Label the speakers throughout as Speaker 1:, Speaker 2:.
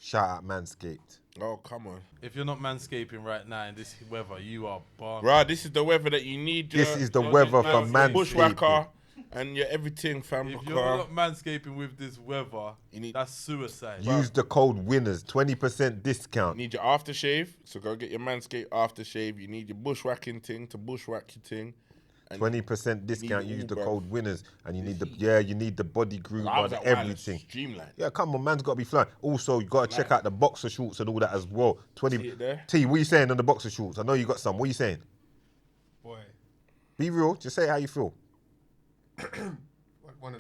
Speaker 1: Shout out Manscaped.
Speaker 2: Oh, come on.
Speaker 3: If you're not manscaping right now in this weather, you are balmy.
Speaker 2: Bruh, this is the weather that you need.
Speaker 1: This is the weather for Manscaping.
Speaker 2: Bushwhacker and your everything, fam.
Speaker 3: If you're not manscaping with this weather, that's suicide.
Speaker 1: Use the code WINNERS, 20% discount.
Speaker 2: You need your aftershave, so go get your Manscaped aftershave. You need your bushwhacking thing to bushwhack your thing.
Speaker 1: 20% discount. Use the code WINNERS, and you need the body groomer, the everything.
Speaker 2: Streamline.
Speaker 1: Yeah, come on, man's got to be flying. Also, you got to check out the boxer shorts and all that as well. T, what are you saying on the boxer shorts? I know you got some. What are you saying?
Speaker 4: Boy,
Speaker 1: be real. Just say how you feel.
Speaker 4: one of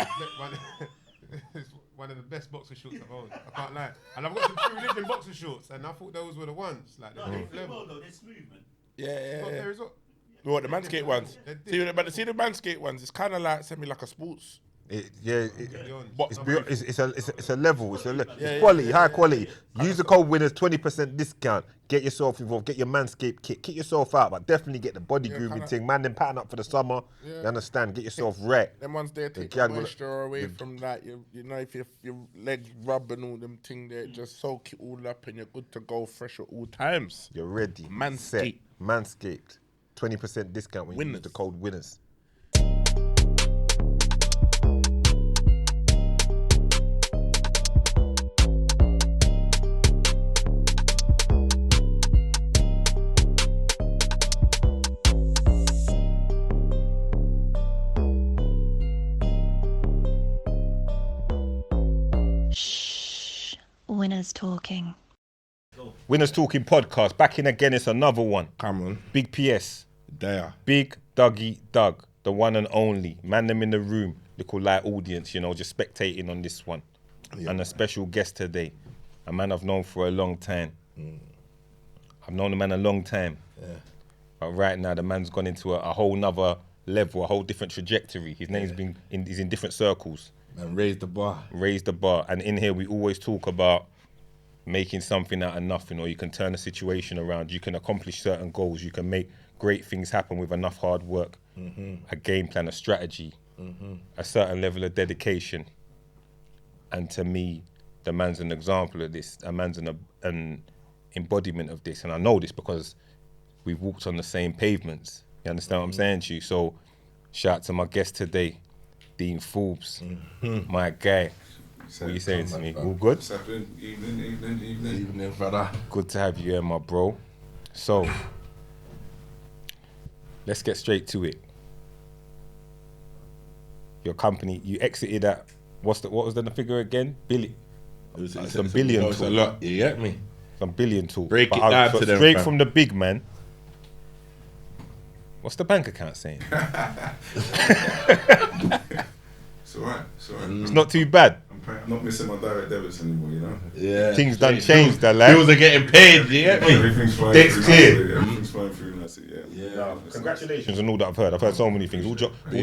Speaker 4: the best boxer shorts I've owned. I can't lie. And I've got some True Living boxer shorts, and I thought those were the ones. Like the next level.
Speaker 5: Though, they're smooth, man.
Speaker 2: Yeah. What, the Manscaped ones? See the Manscaped ones, it's kind of like, like a sports.
Speaker 1: It's a level. It's quality, high quality. Use the code WINNERS, 20% discount. Get yourself involved. Get your Manscaped kit. Kit yourself out, but definitely get the body grooming thing. Man, then pattern up for the summer. Yeah. You understand? Get yourself right.
Speaker 2: Them ones there take the moisture away from that. You know, if your legs rub and all them thing there, just soak it all up and you're good to go, fresh at all times.
Speaker 1: You're ready.
Speaker 2: Manscaped.
Speaker 1: Manscaped. 20% discount when you use the code WINNERS.
Speaker 6: Shh. Winners talking.
Speaker 1: Winners Talking podcast. Back in again. It's another one.
Speaker 2: Come on.
Speaker 1: Big PS.
Speaker 2: There.
Speaker 1: Big Dougie Doug. The one and only. Man them in the room. Little light audience, just spectating on this one. Yeah. And a special guest today. A man I've known for a long time. I've known the man a long time. Yeah. But right now, the man's gone into a whole nother level, a whole different trajectory. His name's he's in different circles.
Speaker 2: And raise the bar.
Speaker 1: And in here, we always talk about making something out of nothing, or you can turn a situation around. You can accomplish certain goals. You can make great things happen with enough hard work, a game plan, a strategy, a certain level of dedication. And to me, the man's an example of this. A man's an embodiment of this. And I know this because we've walked on the same pavements. You understand what I'm saying to you? So shout out to my guest today, Dean Forbes, my guy. What are you saying to me? All good?
Speaker 7: Evening, brother.
Speaker 1: Good to have you here, my bro. So, let's get straight to it. Your company, you exited at, what was the figure again? Billion. Some billion.
Speaker 7: It's a lot, you get me?
Speaker 1: Some billion talk.
Speaker 7: Break it down to them,
Speaker 1: straight from the big man. What's the bank account saying?
Speaker 7: It's alright.
Speaker 1: It's not too bad.
Speaker 7: I'm not missing my direct debits anymore,
Speaker 1: Yeah. Things done changed, though, like.
Speaker 7: Bills are getting paid, you get me?
Speaker 1: Everything's flying through.
Speaker 7: Everything's flying through, that's it,
Speaker 1: Congratulations on all that I've heard. I've heard so many things. All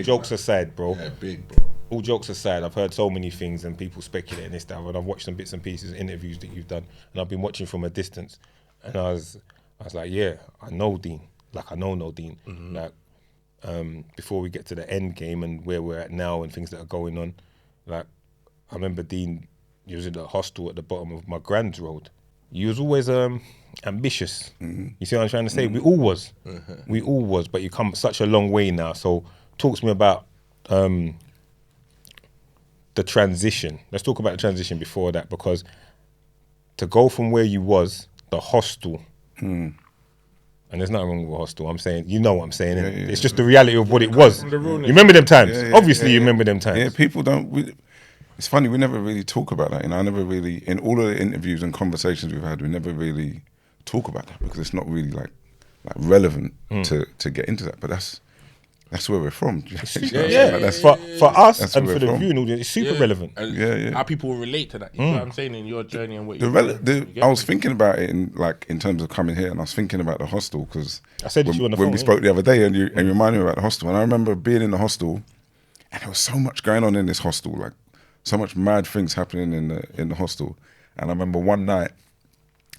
Speaker 1: jokes aside, bro.
Speaker 7: Yeah, big, bro.
Speaker 1: All jokes aside, I've heard so many things and people speculating this, that, and I've watched some bits and pieces, interviews that you've done, and I've been watching from a distance, and I was like, yeah, I know Dean. Like, I know Dean. Like, before we get to the end game and where we're at now and things that are going on, like, I remember Dean, he was in the hostel at the bottom of my Grand Road. He was always ambitious. You see what I'm trying to say? We all was. We all was, but you come such a long way now. So talk to me about the transition. Let's talk about the transition before that, because to go from where you was, the hostel, and there's nothing wrong with a hostel. I'm saying, you know what I'm saying. It's just the reality of what it was. You remember them times? Obviously, you remember them times.
Speaker 7: Yeah, people don't. It's funny, we never really talk about that. I never really, in all of the interviews and conversations we've had, we never really talk about that because it's not really like relevant to get into that. But that's where we're from. For
Speaker 1: us and for the viewing audience, it's super relevant.
Speaker 2: How people relate to that. You know what I'm saying, in your journey and what you
Speaker 7: I was thinking about it in terms of coming here, and I was thinking about the hostel because
Speaker 1: I said
Speaker 7: when we spoke the other day, and you reminded me about the hostel, and I remember being in the hostel, and there was so much going on in this hostel, like so much mad things happening in the hostel. And I remember one night,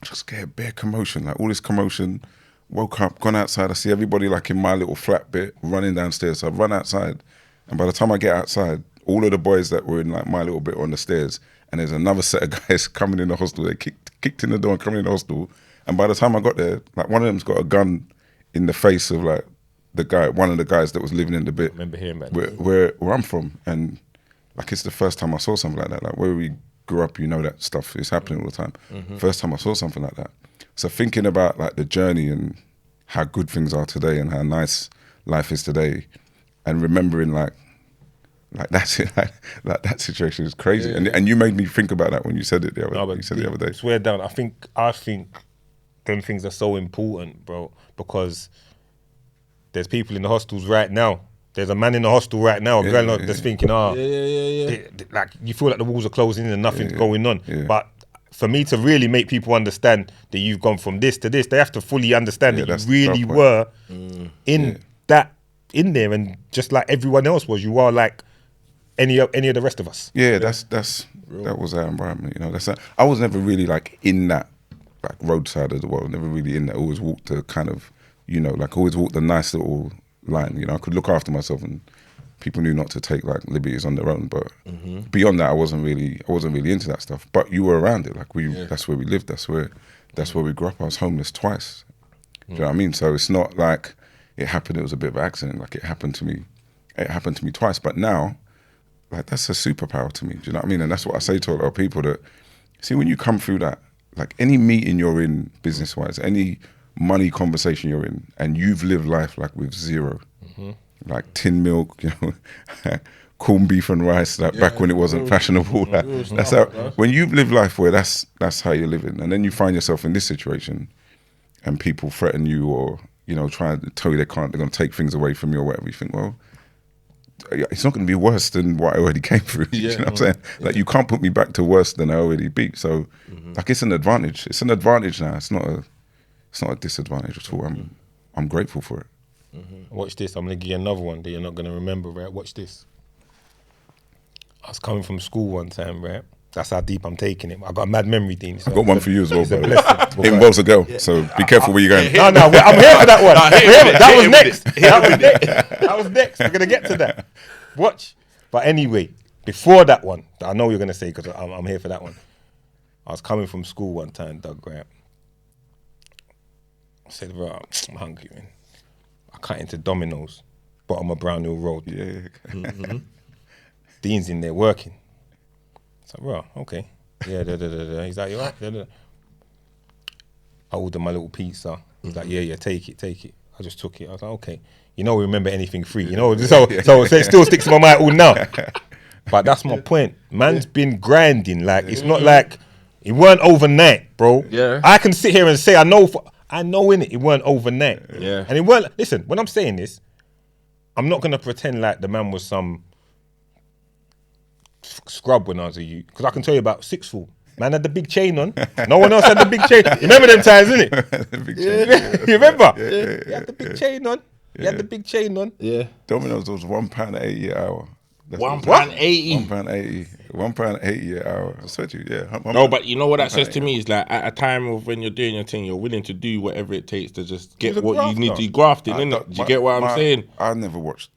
Speaker 7: just get a bare commotion, like all this commotion. Woke up, gone outside, I see everybody like in my little flat bit running downstairs. So I run outside, and by the time I get outside, all of the boys that were in like my little bit are on the stairs, and there's another set of guys coming in the hostel. They kicked in the door and coming in the hostel, and by the time I got there, like one of them's got a gun in the face of like one of the guys that was living in the bit.
Speaker 1: I remember hearing about
Speaker 7: where I'm from, and like it's the first time I saw something like that. Like where we grew up, you know that stuff is happening all the time. First time I saw something like that. So thinking about like the journey and how good things are today and how nice life is today, and remembering like that's it, like that situation is crazy. And you made me think about that when you said it the other day.
Speaker 1: Swear down. I think them things are so important, bro, because there's people in the hostels right now. There's a man in the hostel right now, a girl that's thinking, like you feel like the walls are closing in and nothing's going on.
Speaker 7: Yeah.
Speaker 1: But for me to really make people understand that you've gone from this to this, they have to fully understand that you really were in there, and just like everyone else was, you are like any of the rest of us.
Speaker 7: Yeah, that was our environment. You know, I was never really like in that like roadside of the world. Never really in that. I always walked the kind of, you know, like always walked the nice little line. You know, I could look after myself, and people knew not to take like liberties on their own. But beyond that, I wasn't really into that stuff. But you were around it. Like that's where we lived. That's where we grew up. I was homeless twice. Do you know what I mean? So it's not like it happened. It was a bit of an accident. Like it happened to me. It happened to me twice. But now, like that's a superpower to me. Do you know what I mean? And that's what I say to a lot of people that see when you come through that, like any meeting you're in business wise, any money conversation you're in, and you've lived life like with zero, like tin milk, you know, corned beef and rice, like back when it wasn't fashionable. Like, that's how when you live life where that's how you're living, and then you find yourself in this situation, and people threaten you or you know try to tell you they're going to take things away from you or whatever. You think, well, it's not going to be worse than what I already came through. You know what I'm saying? Like you can't put me back to worse than I already beat. So, like it's an advantage. It's an advantage now. It's not a disadvantage at all. I'm grateful for it.
Speaker 1: Watch this. I'm going to give you another one that you're not going to remember, right? Watch this. I was coming from school one time, right? That's how deep I'm taking it. I got a mad memory, Dean. So
Speaker 7: I got one for you as well, bro. It involves a girl, so be careful where you're going.
Speaker 1: No, I'm here for that one. That was next. That was next. We're going to get to that. Watch. But anyway, before that one, I know you're going to say because I'm here for that one. I was coming from school one time, Doug, right? I said, bro, I'm hungry, man. I cut into Domino's, bottom of Brown Hill Road.
Speaker 7: Yeah.
Speaker 1: Dean's in there working. I said, bro, okay. Yeah, He's like, you all right? I ordered my little pizza. He's like, yeah, take it. I just took it. I was like, okay. You know, remember anything free, you know? So it still sticks in my mind all now. But that's my point. Man's been grinding. Like, it's not like, it weren't overnight, bro.
Speaker 2: Yeah.
Speaker 1: I can sit here and say, I know in it weren't overnight.
Speaker 2: Yeah.
Speaker 1: And it weren't, listen, when I'm saying this, I'm not going to pretend like the man was some scrub when I was a youth. Because I can tell you about sixth form. Man had the big chain on. No one else had the big chain. You remember them times, innit? You remember? Yeah. He had the big chain on. He had the big chain on.
Speaker 2: Yeah.
Speaker 7: Domino's was £1.80 an hour.
Speaker 2: £1.80.
Speaker 7: £1.80 an hour. I swear to you, yeah.
Speaker 2: No, but you know what that says to me is like at a time of when you're doing your thing, you're willing to do whatever it takes to just get what you need to graft in, innit? Do you get what I'm saying?
Speaker 7: I never watched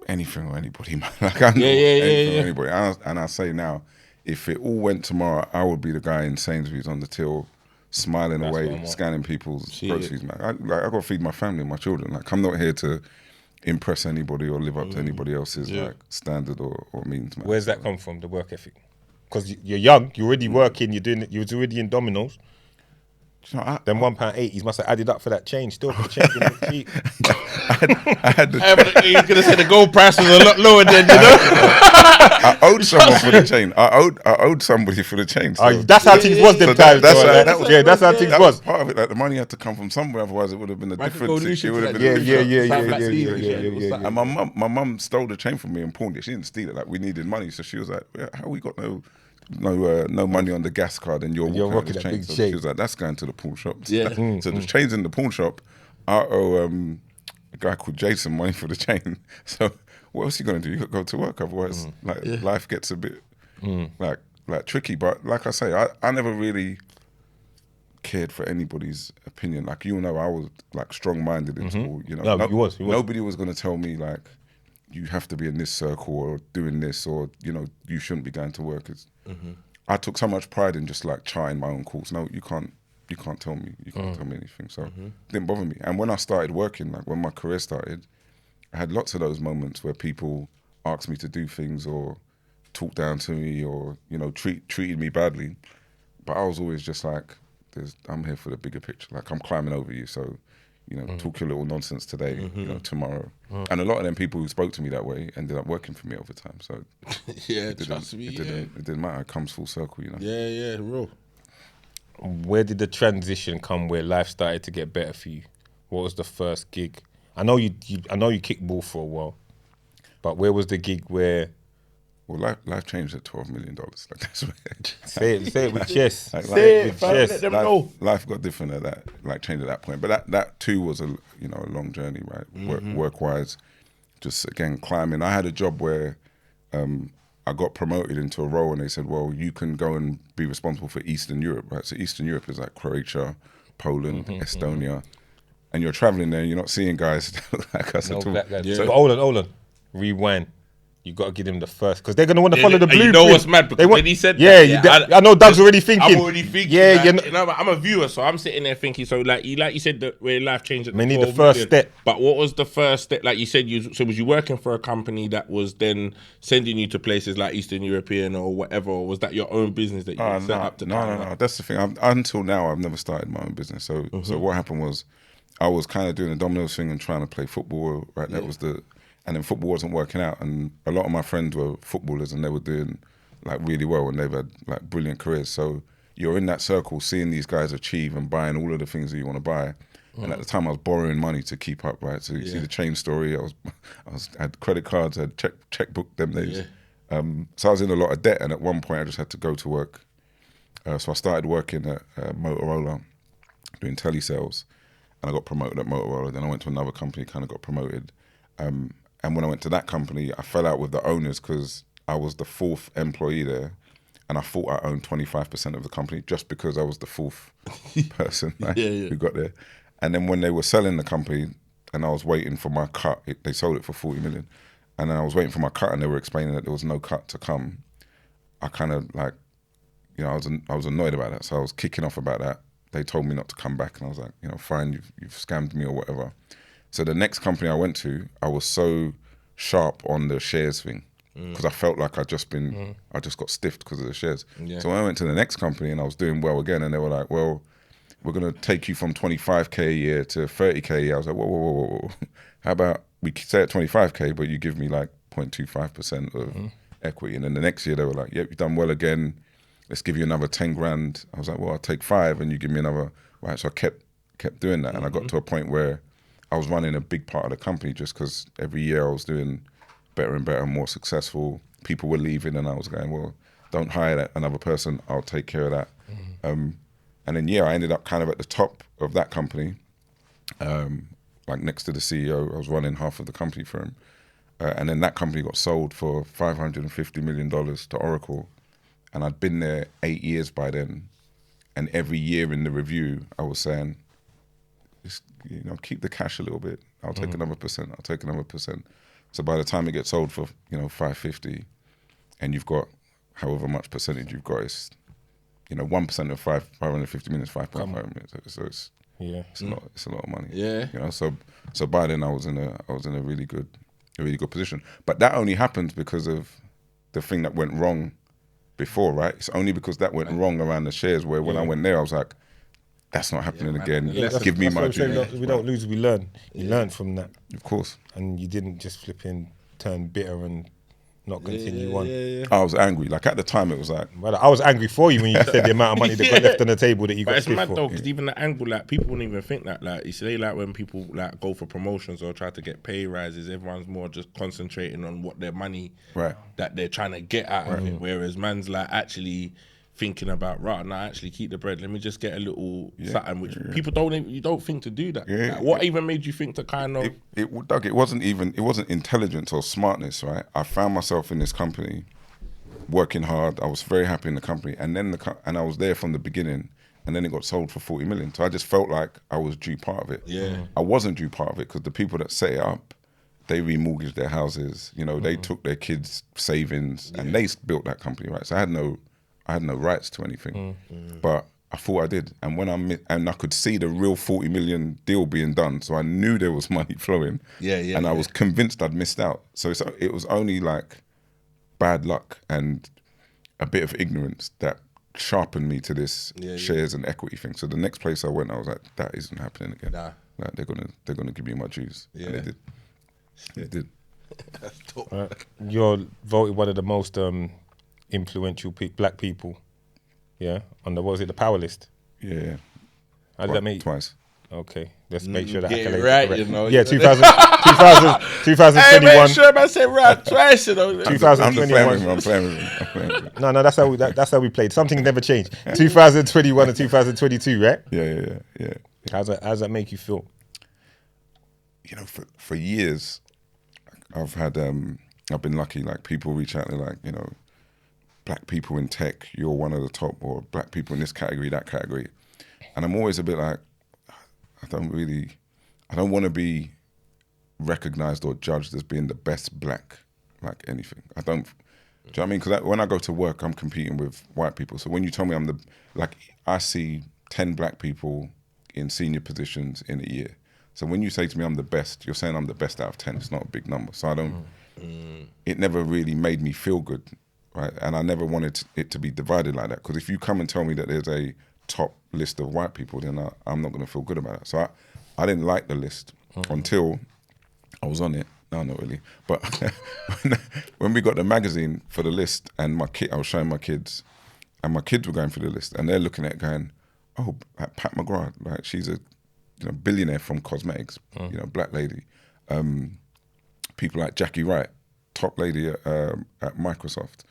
Speaker 7: anything or anybody, man. Like I never watched anything or anybody. And I say now, if it all went tomorrow, I would be the guy in Sainsbury's on the till, smiling away, scanning people's groceries, man. I got to feed my family and my children. Like I'm not here to impress anybody or live up to anybody else's like standard or means, man.
Speaker 1: Where's that come from, the work ethic? Because you're young, you're already working, you was already in Domino's.
Speaker 7: You know,
Speaker 1: then £1.80 must have added up for that change. Still, for the change didn't look cheap.
Speaker 7: I had the
Speaker 2: You're gonna say the gold price was a lot lower than you know.
Speaker 7: I owed someone for the chain. I owed somebody for the chain. So.
Speaker 1: That's how things was them times. That's how things was.
Speaker 7: Part of it. Like the money had to come from somewhere, otherwise it would have been a different.
Speaker 1: Yeah.
Speaker 7: And my mum stole the chain from me and pawned it. She didn't steal it. Like we needed money, so she was like, "How we got no money on the gas card and you're rocking the chain?" So she was like, "That's going to the pawn shop."
Speaker 2: Yeah.
Speaker 7: So the chain's in the pawn shop. I owe a guy called Jason money for the chain. So what else are you gonna do? You got to go to work, otherwise life gets a bit like tricky. But like I say, I never really cared for anybody's opinion. Like you know, I was like strong-minded in school. You know,
Speaker 1: No, he was.
Speaker 7: Nobody was gonna tell me like you have to be in this circle or doing this or you know you shouldn't be going to work. I took so much pride in just like charting my own course. No, you can't tell me. You can't tell me anything. So it didn't bother me. And when I started working, like when my career started, I had lots of those moments where people asked me to do things or talk down to me or, you know, treated me badly. But I was always just like, I'm here for the bigger picture. Like, I'm climbing over you, so, you know, talk your little nonsense today, you know, tomorrow. And a lot of them people who spoke to me that way ended up working for me over time. So
Speaker 2: Yeah, trust me.
Speaker 7: it didn't matter. It comes full circle, you know.
Speaker 2: Yeah, real.
Speaker 1: Where did the transition come where life started to get better for you? What was the first gig? I know you kickball for a while, but where was the gig where?
Speaker 7: Well, life changed at $12 million. Like, that's where
Speaker 1: Say it with chest.
Speaker 7: Like,
Speaker 1: Say it with chest.
Speaker 2: Let them know.
Speaker 7: Life got different at that, like changed at that point. But that too was a long journey, right? Work wise, just again climbing. I had a job where I got promoted into a role, and they said, "Well, you can go and be responsible for Eastern Europe." Right, so Eastern Europe is like Croatia, Poland, Estonia, and you're traveling there. And you're not seeing guys like us
Speaker 1: No
Speaker 7: at all.
Speaker 1: black guys.
Speaker 2: Yeah.
Speaker 1: So hold on. Rewind. You got to give them the first because they're going to want to follow the
Speaker 2: And
Speaker 1: blueprint.
Speaker 2: you know what's mad? Because when he said
Speaker 1: I know Doug's already thinking.
Speaker 2: I'm already thinking.
Speaker 1: Yeah,
Speaker 2: like,
Speaker 1: you know,
Speaker 2: you know, I'm a viewer, so I'm sitting there thinking. So like you said that where life changed. At
Speaker 1: We need the
Speaker 2: 12
Speaker 1: first
Speaker 2: million.
Speaker 1: step.
Speaker 2: But what was the first step? Like you said, so was you working for a company that was then sending you to places like Eastern European or whatever, or was that your own business that you set up to?
Speaker 7: No. That's the thing. Until now, I've never started my own business. So what happened was, I was kind of doing the dominoes thing and trying to play football. Right, that was and then football wasn't working out. And a lot of my friends were footballers, and they were doing like really well, and they've had like brilliant careers. So you're in that circle, seeing these guys achieve and buying all of the things that you want to buy. And at the time, I was borrowing money to keep up. Right, so you see the chain story. I had credit cards, I had checkbook them days. So I was in a lot of debt, and at one point, I just had to go to work. So I started working at Motorola, doing telesales, and I got promoted at Motorola. Then I went to another company, kind of got promoted. And when I went to that company, I fell out with the owners because I was the fourth employee there, and I thought I owned 25% of the company just because I was the fourth person who got there. And then when they were selling the company, and I was waiting for my cut, they sold it for 40 million, and then I was waiting for my cut, and they were explaining that there was no cut to come. I kind of like, you know, I was annoyed about that, so I was kicking off about that. They told me not to come back, and I was like, you know, fine, you've scammed me or whatever. So the next company I went to, I was so sharp on the shares thing because I felt like I just got stiffed because of the shares. Yeah. So when I went to the next company and I was doing well again, and they were like, well, we're going to take you from 25K a year to 30K a year. I was like, whoa. How about we stay at 25K, but you give me like 0.25% of equity. And then the next year they were like, yep, you've done well again. Let's give you another 10 grand. I was like, well, I'll take 5 and you give me another. Right. So I kept doing that. And I got to a point where I was running a big part of the company just because every year I was doing better and better and more successful. People were leaving, and I was going, well, don't hire another person. I'll take care of that. And then, I ended up kind of at the top of that company, like next to the CEO. I was running half of the company for him. And then that company got sold for $550 million to Oracle. And I'd been there 8 years by then. And every year in the review, I was saying, just, you know, keep the cash a little bit. I'll take another percent. I'll take another percent. So by the time it gets sold for, you know, 550, and you've got however much percentage you've got, it's, you know, 1% of 550 million is 5.5 million. So it's a lot of money. Yeah. You know, so by then I was in a really good position. But that only happened because of the thing that went wrong before, right? It's only because that went wrong around the shares where when I went there, I was like, that's not happening again. Give me my due.
Speaker 1: We don't lose, we learn. You learn from that.
Speaker 7: Of course.
Speaker 1: And you didn't just flipping turn bitter and not continue on.
Speaker 7: I was angry. Like at the time, it was like...
Speaker 1: Brother, I was angry for you when you said the amount of money that got left on the table that you got
Speaker 2: But it's mad
Speaker 1: for.
Speaker 2: though, because even the angle, like, people wouldn't even think that. Like, you see, like, when people, like, go for promotions or try to get pay rises, everyone's more just concentrating on what their money that they're trying to get out of it. Whereas man's, like, actually thinking about, right, now actually keep the bread. Let me just get a little something, which people don't think to do that. Like, what even made you think to kind of...
Speaker 7: Doug, it wasn't intelligence or smartness, right? I found myself in this company working hard. I was very happy in the company, and then and I was there from the beginning, and then it got sold for 40 million. So I just felt like I was due part of it. Yeah, I wasn't due part of it because the people that set it up, they remortgaged their houses. You know, they took their kids' savings and they built that company, right? So I had no I had no rights to anything, but I thought I did. And when I could see the real 40 million deal being done, so I knew there was money flowing. And I was convinced I'd missed out. So it was only like bad luck and a bit of ignorance that sharpened me to this shares and equity thing. So the next place I went, I was like, that isn't happening again.
Speaker 2: Nah.
Speaker 7: Like they're gonna give me my dues. And they did. They did.
Speaker 2: That's dope.
Speaker 1: You're voted one of the most influential black people, yeah, on the, what was it, the power list?
Speaker 7: Yeah.
Speaker 1: How did that make?
Speaker 7: Twice.
Speaker 1: Okay, let's make sure that
Speaker 2: Get it
Speaker 1: accolade is
Speaker 2: right,
Speaker 1: correct.
Speaker 2: you know.
Speaker 1: Yeah, 2021.
Speaker 2: Hey, make sure I say right twice, you know.
Speaker 7: I'm just playing
Speaker 1: 2021.
Speaker 7: with him. I'm playing with him.
Speaker 1: No, that's how we played. Something never changed. 2021 and 2022, right?
Speaker 7: Yeah.
Speaker 1: How's that make you feel?
Speaker 7: You know, for years, I've been lucky. Like people reach out, they're like, you know, black people in tech, you're one of the top, or black people in this category, that category, and I'm always a bit like, I don't want to be recognized or judged as being the best black, like anything. I don't. Do you know what I mean? Because when I go to work, I'm competing with white people. So when you tell me I see 10 black people in senior positions in a year. So when you say to me I'm the best, you're saying I'm the best out of 10. It's not a big number. So I don't. It never really made me feel good, right? And I never wanted it to be divided like that. Because if you come and tell me that there's a top list of white people, then I'm not going to feel good about it. So I didn't like the list until I was on it. No, not really. But when we got the magazine for the list, and I was showing my kids, and my kids were going for the list, and they're looking at it going, oh, like Pat McGrath, like she's a billionaire from cosmetics, black lady. People like Jackie Wright, top lady at Microsoft.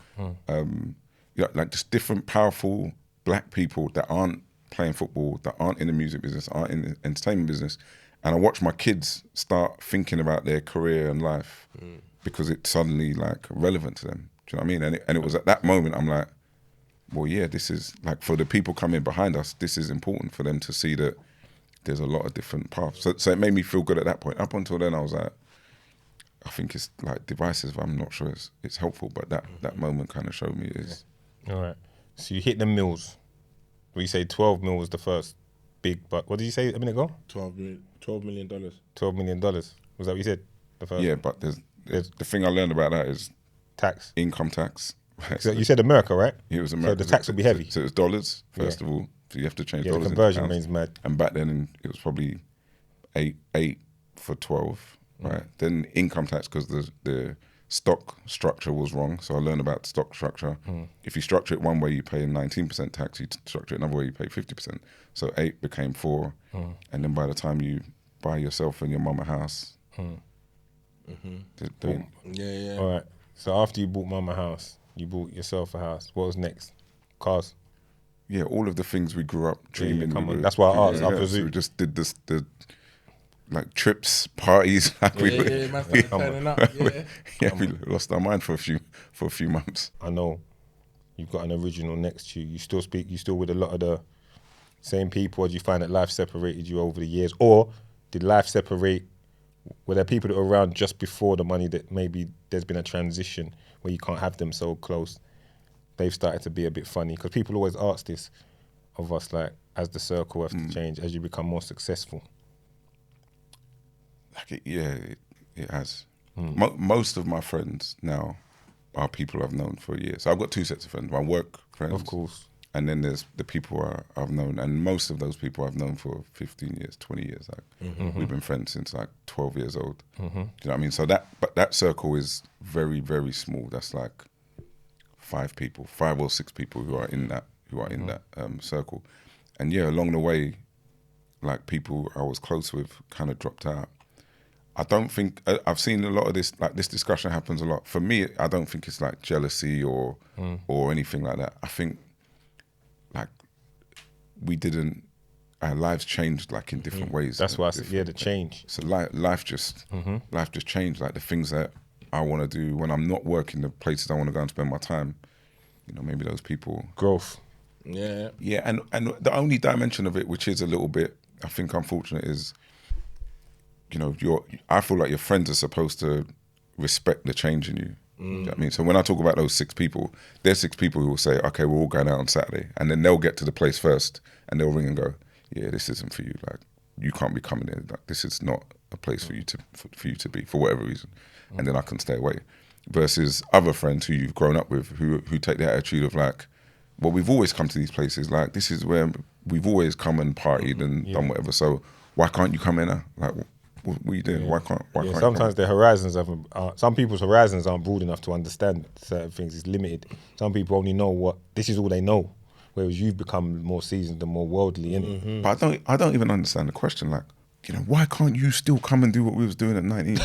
Speaker 7: Like just different powerful black people that aren't playing football, that aren't in the music business, aren't in the entertainment business. And I watch my kids start thinking about their career and life because it's suddenly like relevant to them. Do you know what I mean? And it was at that moment I'm like, well, yeah, this is like for the people coming behind us, this is important for them to see that there's a lot of different paths. So it made me feel good at that point. Up until then, I was like, I think it's like divisive. I'm not sure it's helpful, but that moment kind of showed me it is.
Speaker 1: All right. So you hit the mills. We say 12 mil was the first big, but what did you say a minute ago?
Speaker 2: $12 million.
Speaker 1: $12 million. Was that what you said? The first?
Speaker 7: Yeah, but there's the thing I learned about that is
Speaker 1: tax.
Speaker 7: Income tax.
Speaker 1: So you said America, right?
Speaker 7: It was America.
Speaker 1: So the tax will be heavy.
Speaker 7: So it's dollars, first of all. So you have to change dollars.
Speaker 1: The conversion means mad.
Speaker 7: And back then it was probably eight for 12, right? Then income tax, because the stock structure was wrong. So I learned about stock structure. If you structure it one way, you pay 19% tax. You structure it another way, you pay 50%. So 8 became 4. And then by the time you buy yourself and your mum a house,
Speaker 2: Yeah.
Speaker 1: All right. So after you bought mum a house, you bought yourself a house. What was next? Cars.
Speaker 7: Yeah, all of the things we grew up dreaming.
Speaker 1: come on. That's why I asked. I
Speaker 7: So
Speaker 1: presume.
Speaker 7: we just did the like trips, parties. We lost our mind for a few months.
Speaker 1: I know you've got an original next to you. You still with a lot of the same people, or do you find that life separated you over the years? Or did life separate, were there people that were around just before the money that maybe there's been a transition where you can't have them so close? They've started to be a bit funny, because people always ask this of us, like, as the circle has to change, as you become more successful.
Speaker 7: Like it has. Most of my friends now are people I've known for years. So I've got 2 sets of friends. My work friends,
Speaker 1: Of course.
Speaker 7: and then there's the people I've known, and most of those people I've known for 15 years, 20 years. Like we've been friends since like 12 years old. Do you know what I mean? So that circle is very, very small. That's like 5 or 6 people who are in that circle. And yeah, along the way, like people I was close with kind of dropped out. I don't think I've seen a lot of this. Like this discussion happens a lot. For me, I don't think it's like jealousy or anything like that. I think like our lives changed like in different ways.
Speaker 1: That's why I said, the change.
Speaker 7: So life just changed. Like the things that I want to do when I'm not working, the places I want to go and spend my time. You know, maybe those people.
Speaker 1: Growth.
Speaker 2: Yeah.
Speaker 7: Yeah, and the only dimension of it, which is a little bit, I think, unfortunate, is, you know, I feel like your friends are supposed to respect the change in you. Do you know what I mean? So when I talk about those 6 people, there's 6 people who will say, okay, we're all going out on Saturday. And then they'll get to the place first and they'll ring and go, yeah, this isn't for you. Like, you can't be coming in. Like, this is not a place for you to be, for whatever reason. And then I can stay away. Versus other friends who you've grown up with who take the attitude of like, well, we've always come to these places. Like, this is where we've always come and partied and done whatever. So why can't you come in now? Like, what are you doing? Why can't
Speaker 1: sometimes their horizons some people's horizons aren't broad enough to understand certain things. It's limited. Some people only know this is all they know, whereas you've become more seasoned and more worldly in it.
Speaker 7: But I don't even understand the question. Like, you know, why can't you still come and do what we was doing at 19?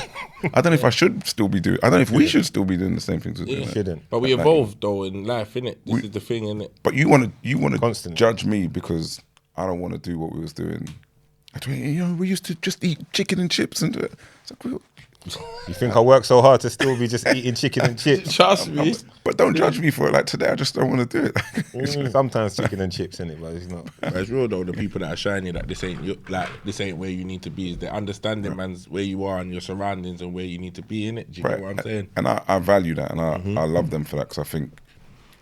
Speaker 7: I don't know if I should still be doing. I don't know if we should still be doing the same things.
Speaker 1: You shouldn't.
Speaker 2: But we evolved though in life, innit? This is the thing, innit?
Speaker 7: But you want to
Speaker 1: Constantly
Speaker 7: judge me because I don't want to do what we was doing. You know, we used to just eat chicken and chips and it's like,
Speaker 1: you think I work so hard to still be just eating chicken and chips?
Speaker 2: Trust me.
Speaker 7: But don't judge me for it. Like today, I just don't want to do it.
Speaker 1: Sometimes chicken and chips in it, but it's not.
Speaker 2: But it's real though. The people that are shiny, like this ain't where you need to be. Is they're understanding, man's where you are and your surroundings and where you need to be in it. Do you know what I'm saying?
Speaker 7: And I value that, and I love them for that because I think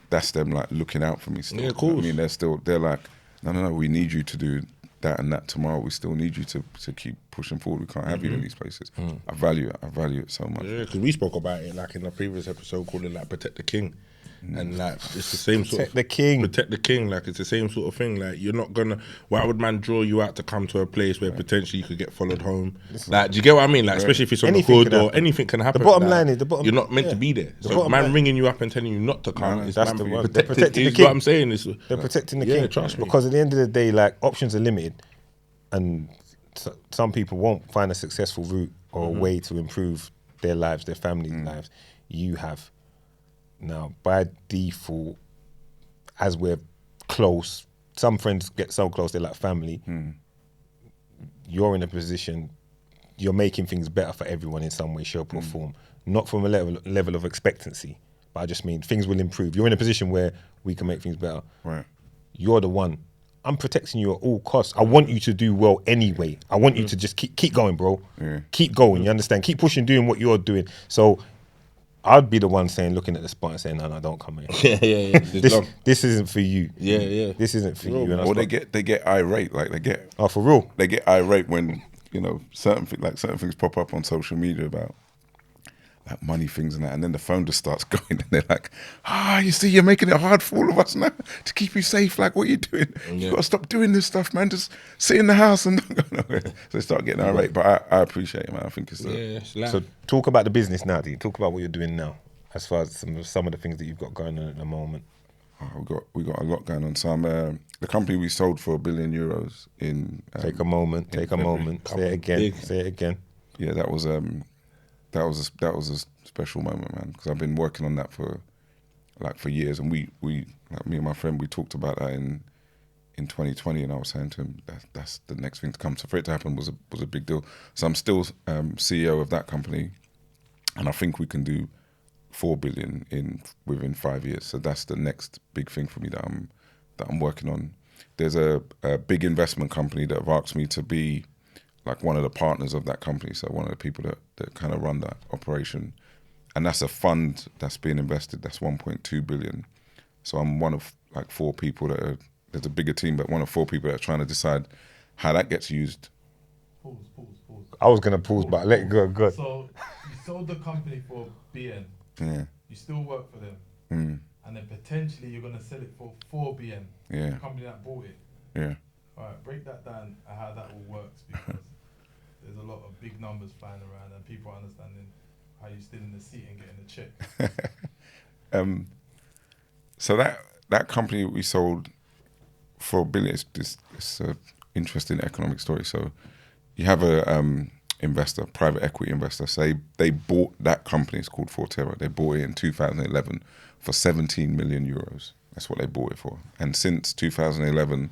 Speaker 7: that's them like looking out for me still.
Speaker 2: Yeah, of course.
Speaker 7: I mean, they're like, no, we need you to do that and that tomorrow. We still need you to keep pushing forward. We can't have you in these places. I value it so much.
Speaker 2: Yeah, because we spoke about it like in the previous episode, called it like Protect the King. And like it's the same sort of
Speaker 1: Protect the king.
Speaker 2: Protect the king, like it's the same sort of thing. Like you're not gonna. Why would man draw you out to come to a place where potentially you could get followed home? Like, do you get what I mean? Like, especially if it's on
Speaker 1: Anything
Speaker 2: the hood
Speaker 1: can
Speaker 2: or
Speaker 1: happen.
Speaker 2: anything can happen.
Speaker 1: The bottom
Speaker 2: like,
Speaker 1: line is
Speaker 2: you're not meant to be there.
Speaker 1: The
Speaker 2: So
Speaker 1: bottom
Speaker 2: man
Speaker 1: line-
Speaker 2: ringing you up and telling you not to come. It's
Speaker 1: that's
Speaker 2: man
Speaker 1: the
Speaker 2: for you.
Speaker 1: one. They're protecting the
Speaker 2: Is
Speaker 1: king.
Speaker 2: what I'm saying is
Speaker 1: They're protecting the
Speaker 2: yeah,
Speaker 1: king.
Speaker 2: trust me.
Speaker 1: Because at the end of the day, like, options are limited, and some people won't find a successful route or a way to improve their lives, their families' lives. You have. Now, by default, as we're close, some friends get so close they're like family. You're in a position, you're making things better for everyone in some way, shape or form. Not from a level of expectancy, but I just mean things will improve. You're in a position where we can make things better.
Speaker 7: Right.
Speaker 1: You're the one. I'm protecting you at all costs. I want you to do well anyway. I want you to just keep going, bro.
Speaker 7: Yeah.
Speaker 1: Keep going, you understand? Keep pushing, doing what you're doing. So I'd be the one looking at the spot and saying, no, don't come here.
Speaker 2: yeah.
Speaker 1: This isn't for you.
Speaker 2: Yeah.
Speaker 1: This isn't for you. And
Speaker 7: Or they get irate, like
Speaker 1: for real.
Speaker 7: they get irate when, you know, certain things pop up on social media about like money things and that, and then the phone just starts going and they're like, you see, you're making it hard for all of us now to keep you safe. Like, what are you doing? You gotta stop doing this stuff, man. Just sit in the house and don't go nowhere. So they start getting irate. But I appreciate it, man. I think it's
Speaker 1: So talk about the business now, D. Talk about what you're doing now, as far as some of the things that you've got going on at the moment.
Speaker 7: we got a lot going on. So the company we sold for €1 billion in
Speaker 1: Take a moment. Say it again.
Speaker 7: Yeah, that was a special moment, man, because I've been working on that for years, and we like me and my friend, we talked about that in 2020, and I was saying to him that's the next thing to come. So for it to happen was a big deal. So I'm still CEO of that company, and I think we can do 4 billion within 5 years. So that's the next big thing for me that I'm working on. There's a big investment company that have asked me to be like one of the partners of that company, so one of the people that kind of run that operation. And that's a fund that's being invested, that's 1.2 billion. So I'm one of like 4 people there's a bigger team, but one of 4 people that are trying to decide how that gets used.
Speaker 3: Pause.
Speaker 1: I was going to pause, but let it go. Good.
Speaker 3: So you sold the company for BN.
Speaker 7: Yeah.
Speaker 3: You still work for them. And then potentially you're going to sell it for 4 BN.
Speaker 7: Yeah.
Speaker 3: The company that bought it.
Speaker 7: Yeah.
Speaker 3: All right, break that down how that all works, because there's a lot of big numbers flying around and people are understanding how you're still in the seat and getting the check.
Speaker 7: So that company we sold for $1 billion, it's an interesting economic story. So you have a investor, private equity investor, say they bought that company, it's called Forterra. They bought it in 2011 for 17 million euros. That's what they bought it for. And since 2011,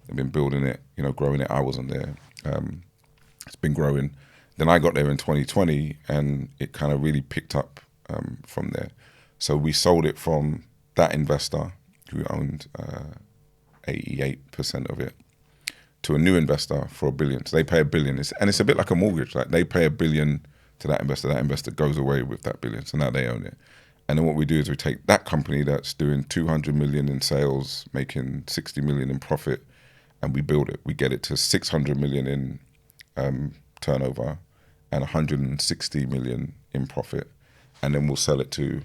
Speaker 7: they've been building it, growing it. I wasn't there. It's been growing. Then I got there in 2020, and it kind of really picked up from there. So we sold it from that investor who owned 88% of it to a new investor for $1 billion. So they pay $1 billion, and it's a bit like a mortgage. Like they pay $1 billion to that investor. That investor goes away with that billion, so now they own it. And then what we do is we take that company that's doing 200 million in sales, making 60 million in profit, and we build it. We get it to 600 million in turnover and 160 million in profit, and then we'll sell it to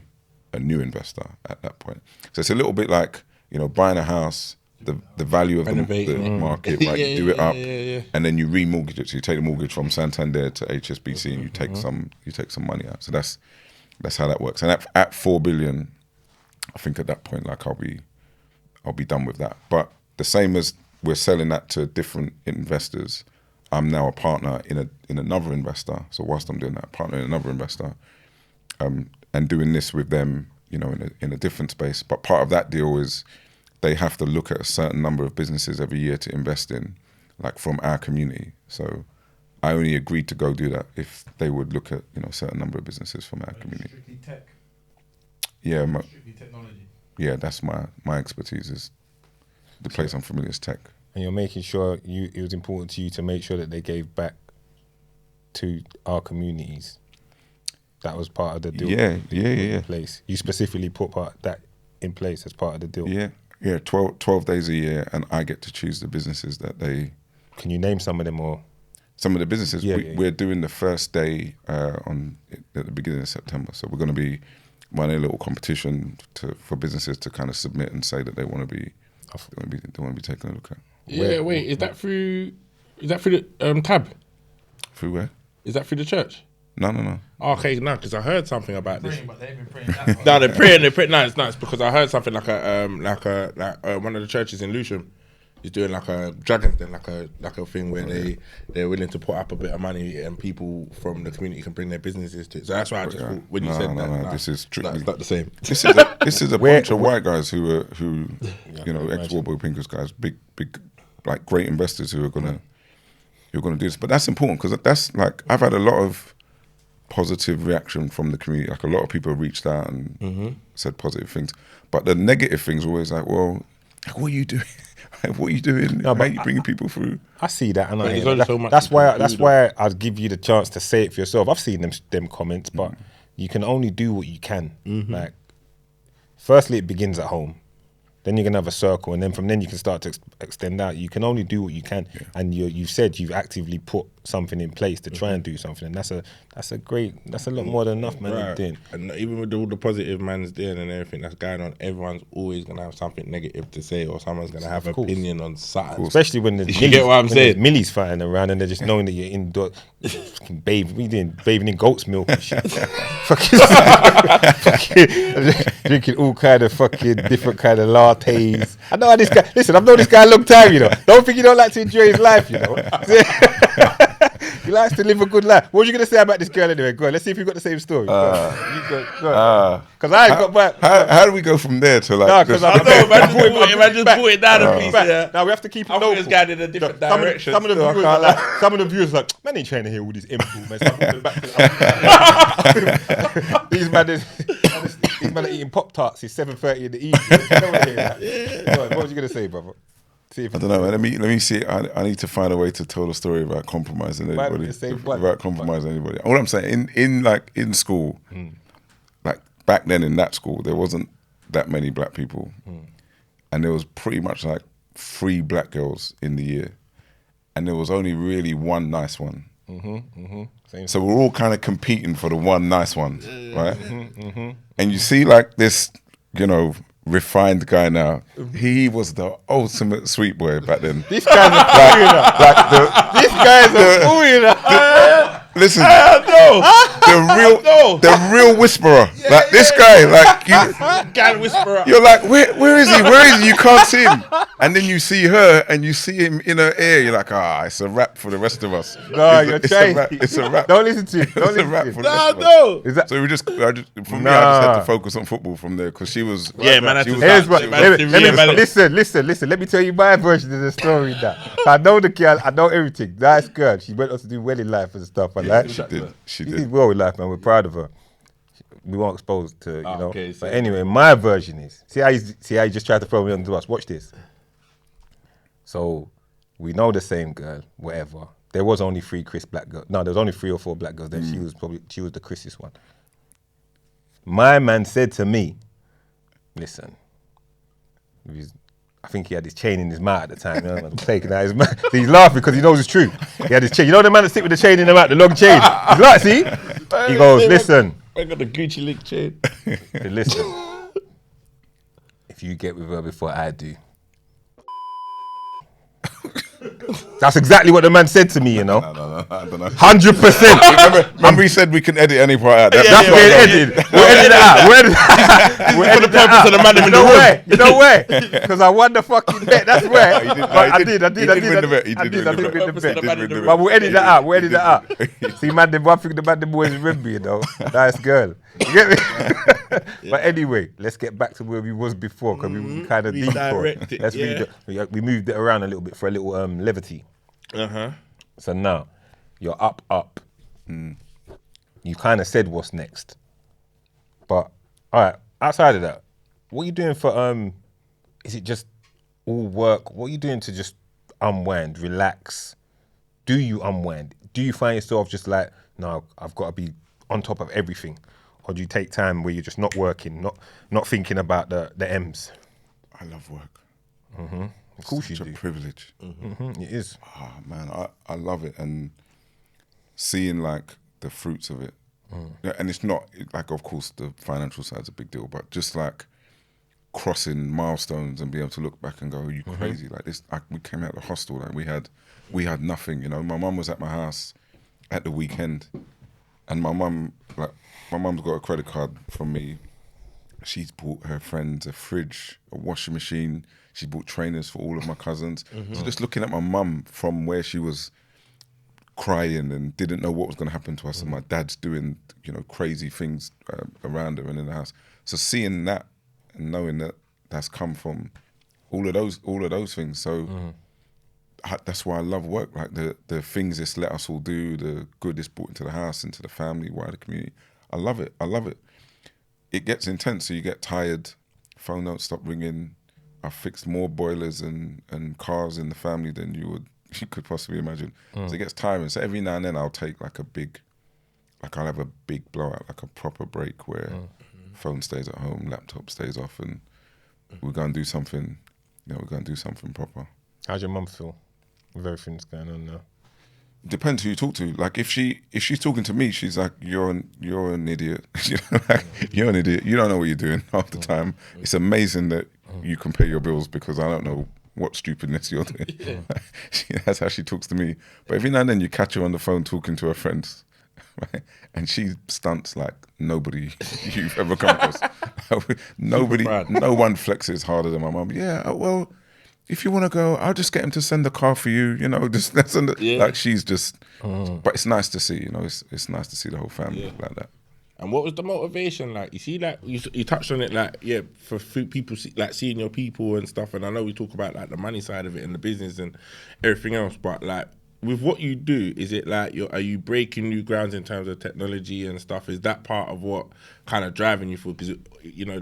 Speaker 7: a new investor at that point. So it's a little bit like, you know, buying a house, the value of the market, right? You do it up, and then you remortgage it. So you take the mortgage from Santander to HSBC, and you take some money out. So that's how that works. And at 4 billion, I think at that point, like I'll be done with that. But the same as we're selling that to different investors, I'm now a partner in another investor. So whilst I'm doing that, partner in another investor, and doing this with them, you know, in a different space. But part of that deal is they have to look at a certain number of businesses every year to invest in, like from our community. So I only agreed to go do that if they would look at, you know, a certain number of businesses from our community.
Speaker 3: Strictly tech.
Speaker 7: Yeah,
Speaker 3: Strictly technology.
Speaker 7: yeah, that's my expertise. Is the place I'm familiar is tech.
Speaker 1: And you're making sure it was important to you to make sure that they gave back to our communities. That was part of the deal.
Speaker 7: Yeah.
Speaker 1: In place. You specifically put that in place as part of the deal.
Speaker 7: Yeah. 12 days a year, and I get to choose the businesses that they.
Speaker 1: Can you name some of them or?
Speaker 7: Some of the businesses,
Speaker 1: Yeah,
Speaker 7: we're doing the first day at the beginning of September. So we're going to be running a little competition for businesses to kind of submit and say that they want to be taken a look at.
Speaker 2: Yeah, wait, is that through the tab?
Speaker 7: Through where?
Speaker 2: Is that through the church?
Speaker 7: No.
Speaker 2: Okay, no, because I heard something about this.
Speaker 3: Praying, but they've been praying that
Speaker 2: No, they're praying. No, it's nice because I heard something like one of the churches in Lewisham is doing like a dragon thing, like a thing where they're willing to put up a bit of money and people from the community can bring their businesses to it. So that's why I just thought when you said that.
Speaker 7: No, this is strictly
Speaker 2: That's not the same.
Speaker 7: This is a bunch of white guys who you know, ex-Warburg Pincus guys, big like great investors who are gonna do this. But that's important because that's like I've had a lot of positive reaction from the community. Like a lot of people have reached out and said positive things, but the negative things are always like, well, like, what are you doing? What are you doing?
Speaker 1: No,
Speaker 7: How are you bringing people through?
Speaker 1: I see that, and
Speaker 2: there's only so much
Speaker 1: that's
Speaker 2: you can
Speaker 1: why
Speaker 2: do,
Speaker 1: I'd give you the chance to say it for yourself. I've seen them comments, but you can only do what you can. Like, firstly, it begins at home. Then you're gonna have a circle, and then from then you can start to extend out. You can only do what you can, and you've said you've actively put something in place to try and do something, and that's a lot more than enough, man.
Speaker 2: Right.
Speaker 1: Doing.
Speaker 2: And even with all the positive man's doing and everything that's going on, everyone's always gonna have something negative to say, or someone's gonna have an opinion on something.
Speaker 1: Especially when there's
Speaker 2: You get what I'm saying?
Speaker 1: Millies fighting around, and they're just knowing that you're indoor, fucking bathing in goat's milk and shit, fucking drinking all kind of fucking different kind of lattes. I know how this guy. Listen, I've known this guy a long time. You know, don't think he don't like to enjoy his life. You know, he likes to live a good life. What was you gonna say about this girl anyway? Go on, let's see if you've got the same story. Go on. Because I ain't got back.
Speaker 7: How do we go from there to like?
Speaker 1: No, because I
Speaker 2: know, man, just brought it down a piece. Yeah.
Speaker 1: Now we have to keep it
Speaker 2: I
Speaker 1: local.
Speaker 2: think it's going in a different direction.
Speaker 1: Some of the viewers like, man ain't trying to hear all these info, man. So I'm moving back to these man are eating Pop-Tarts. It's 7:30 in the evening. I don't want to hear that. What was you gonna say, brother? See if
Speaker 7: I don't know, man. Let me see. I need to find a way to tell the story without compromising anybody. Without compromising anybody. All I'm saying, in school, like back then in that school, there wasn't that many black people, and there was pretty much like 3 black girls in the year, and there was only really one nice one. So we're all kind of competing for the one nice one, right? And you see, like this, you know, refined guy now. He was the ultimate sweet boy back then.
Speaker 1: This guy's a fool, you know. This guy's a fool, you know.
Speaker 7: Listen, the real whisperer. Like this guy, like
Speaker 2: Gal whisperer.
Speaker 7: you're like, where is he? Where is he? You can't see him. And then you see her, and you see him in her ear. You're like, it's a wrap for the rest of us.
Speaker 1: No, you're trying.
Speaker 7: It's a wrap.
Speaker 1: Don't listen to him.
Speaker 7: It's a wrap for the rest of us.
Speaker 1: Is that?
Speaker 7: So I just had to focus on football from there because she was.
Speaker 2: Yeah, man.
Speaker 7: she was
Speaker 1: Here's what,
Speaker 7: she was-
Speaker 1: listen. Let me tell you my version of the story now. I know the girl. I know everything. Nice girl. She went on to do well in life and stuff. And like,
Speaker 7: She did.
Speaker 1: She did well in life, man. We're proud of her. We weren't exposed to, you know.
Speaker 2: Okay, so-
Speaker 1: But anyway, my version is see how you just tried to throw me under the bus. Watch this. So we know the same girl, whatever. there was only 3 Chris black girls. No, there was only 3 or 4 black girls. Then she was the Chrisest one. My man said to me, listen, I think he had his chain in his mouth at the time. You know, taking out his mouth. So he's laughing because he knows it's true. He had his chain. You know the man that sit with the chain in the mouth, the long chain? He's like, see? He goes, listen.
Speaker 2: I got the Gucci link chain.
Speaker 1: Listen, if you get with her before I do. That's exactly what the man said to me, you know.
Speaker 7: No, I don't know.
Speaker 1: 100%.
Speaker 7: Remember he said we can edit any part out.
Speaker 1: That's what we edited. We'll edit it out. We'll edit it out.
Speaker 2: For the man in the room.
Speaker 1: You know where? Because I won the fucking bet. That's where. I did win the bet. But we'll edit that out. We'll edit that out. See, man, I think the man, the boys remember, you know. Nice girl. You get me? But anyway, let's get back to where we was before, because we kind of deep. We moved it around a little bit for a little levity. So now you're up. You kind of said what's next, but all right. Outside of that, what are you doing for? Is it just all work? What are you doing to just unwind, relax? Do you unwind? Do you find yourself just like, no, I've got to be on top of everything, or do you take time where you're just not working, not thinking about the M's?
Speaker 7: I love work.
Speaker 1: Of course you do.
Speaker 7: It's a privilege.
Speaker 1: It is.
Speaker 7: Oh man, I love it, and seeing like the fruits of it. Yeah, and it's not like, of course, the financial side's a big deal, but just like crossing milestones and being able to look back and go, "Are you crazy?" Like this, we came out of the hostel, like we had nothing. You know, my mum was at my house at the weekend, and my mum's got a credit card from me. She's bought her friends a fridge, a washing machine. She bought trainers for all of my cousins. So just looking at my mum from where she was crying and didn't know what was going to happen to us, and my dad's doing, you know, crazy things around her and in the house. So seeing that and knowing that that's come from all of those things. So that's why I love work. Like the things it's let us all do, the good it's brought into the house, into the family, wider community. I love it. It gets intense, so you get tired. Phone don't stop ringing. I've fixed more boilers and cars in the family than you could possibly imagine. So it gets tiring. So every now and then I'll take like I'll have a big blowout, like a proper break where phone stays at home, laptop stays off, and we're going to do something, we're going to do something proper.
Speaker 1: How's your mum feel with everything that's going on now?
Speaker 7: Depends who you talk to. Like if she's talking to me, she's like, you're an idiot. You're an idiot. You don't know what you're doing half the time. It's amazing that you can pay your bills because I don't know what stupidness you're doing. That's how she talks to me. But every now and then you catch her on the phone talking to her friends, right? And she stunts like nobody you've ever come across. No one flexes harder than my mum. Yeah, well, if you want to go, I'll just get him to send the car for you. You know, just like she's just. But it's nice to see. You know, it's nice to see the whole family like that.
Speaker 2: And what was the motivation like? You see, like you touched on it, like for people like seeing your people and stuff. And I know we talk about like the money side of it and the business and everything else, but like with what you do, is it like are you breaking new grounds in terms of technology and stuff? Is that part of what kind of driving you forward? Because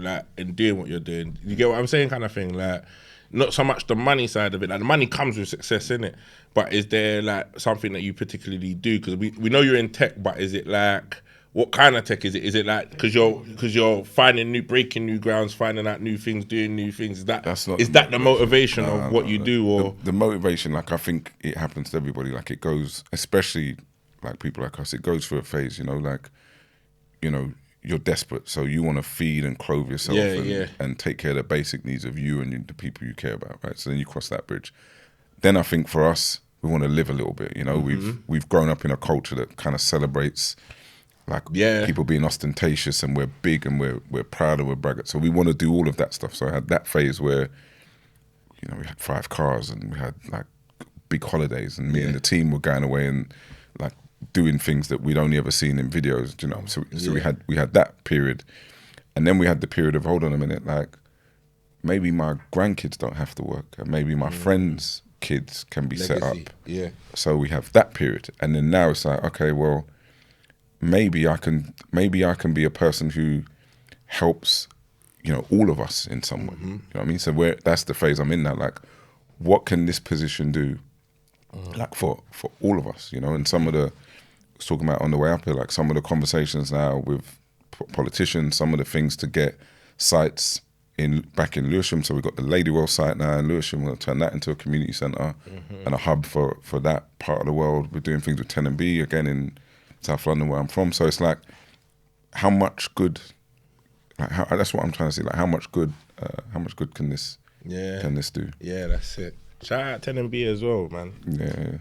Speaker 2: like in doing what you're doing, you get what I'm saying, kind of thing, like. Not so much the money side of it. Like the money comes with success, innit? But is there like something that you particularly do? Because we know you're in tech, but is it like what kind of tech is it? Is it like because you're breaking new grounds, finding out new things, doing new things? Is that the motivation of what you do? Or
Speaker 7: the motivation? Like I think it happens to everybody. Like it goes, especially like people like us. It goes through a phase. You're desperate, so you want to feed and clothe yourself and take care of the basic needs of you and the people you care about, right? So then you cross that bridge. Then I think for us, we want to live a little bit, We've grown up in a culture that kind of celebrates like people being ostentatious and we're big and we're proud and we're braggart. So we want to do all of that stuff. So I had that phase where, we had 5 cars and we had like big holidays and me and the team were going away and like doing things that we'd only ever seen in videos, So we had that period, and then we had the period of hold on a minute, like maybe my grandkids don't have to work, and maybe my friends' kids can be set up.
Speaker 2: Yeah.
Speaker 7: So we have that period, and then now it's like, okay, well, maybe I can be a person who helps, all of us in some way. You know what I mean? So that's the phase I'm in now. Like, what can this position do like for all of us, you know. And some of the, I was talking about on the way up here, like some of the conversations now with politicians, some of the things to get sites back in Lewisham. So we've got the Ladywell site now in Lewisham. We'll turn that into a community centre and a hub for that part of the world. We're doing things with 10&B again in South London, where I'm from. So it's like, how much good? Like that's what I'm trying to say. Like how much good can this do?
Speaker 2: Yeah, that's it. Shout out 10&B as well, man.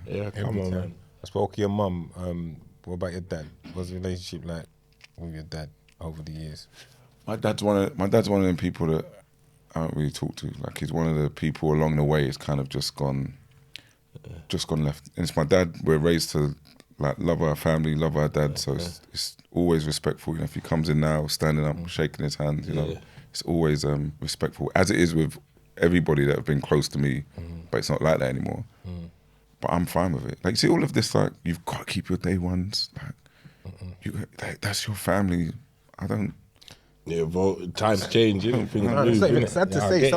Speaker 7: Yeah.
Speaker 2: Come on, man.
Speaker 1: I spoke to your mum. What about your dad? What's the relationship like with your dad over the years?
Speaker 7: My dad's one of them people that I don't really talk to. Like he's one of the people along the way. It's kind of just gone left. And it's my dad. We're raised to like love our family, love our dad. So it's always respectful. You know, if he comes in now, standing up, shaking his hand, you know, it's always respectful. As it is with everybody that have been close to me, but it's not like that anymore. But I'm fine with it. Like, you see all of this, like, you've got to keep your day ones. Like, that's your family. I don't.
Speaker 2: Yeah, times change.
Speaker 1: It's sad to say.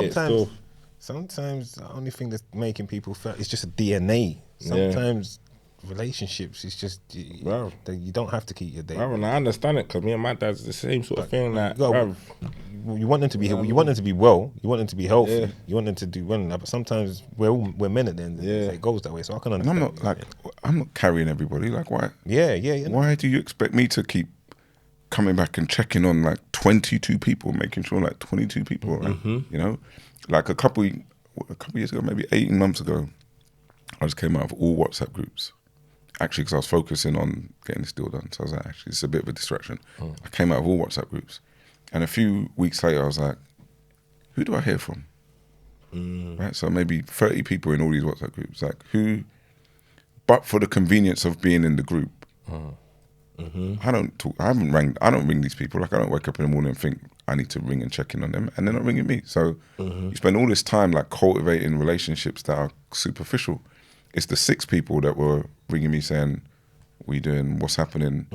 Speaker 1: Sometimes the only thing that's making people feel it's just a DNA. Sometimes relationships, it's just you don't have to keep your day.
Speaker 2: And I understand it because me and my dad's the same sort of thing. Like,
Speaker 1: you want them to be, you want them to be well, you want them to be healthy, you want them to do well. But sometimes we're men at the end. It goes that way. So I can understand.
Speaker 7: And I'm not carrying everybody. Like why?
Speaker 1: Yeah.
Speaker 7: Why do you expect me to keep coming back and checking on like 22 people, making sure like 22 people are right? You know, like a couple years ago, maybe 18 months ago, I just came out of all WhatsApp groups. Actually, because I was focusing on getting this deal done. So I was like, actually, it's a bit of a distraction. I came out of all WhatsApp groups. And a few weeks later, I was like, who do I hear from? Right? So maybe 30 people in all these WhatsApp groups. Like, who, but for the convenience of being in the group, I don't talk, I don't ring these people. Like, I don't wake up in the morning and think, I need to ring and check in on them. And they're not ringing me. So you spend all this time, like, cultivating relationships that are superficial. It's the 6 people that were ringing me saying, what are you doing? What's happening?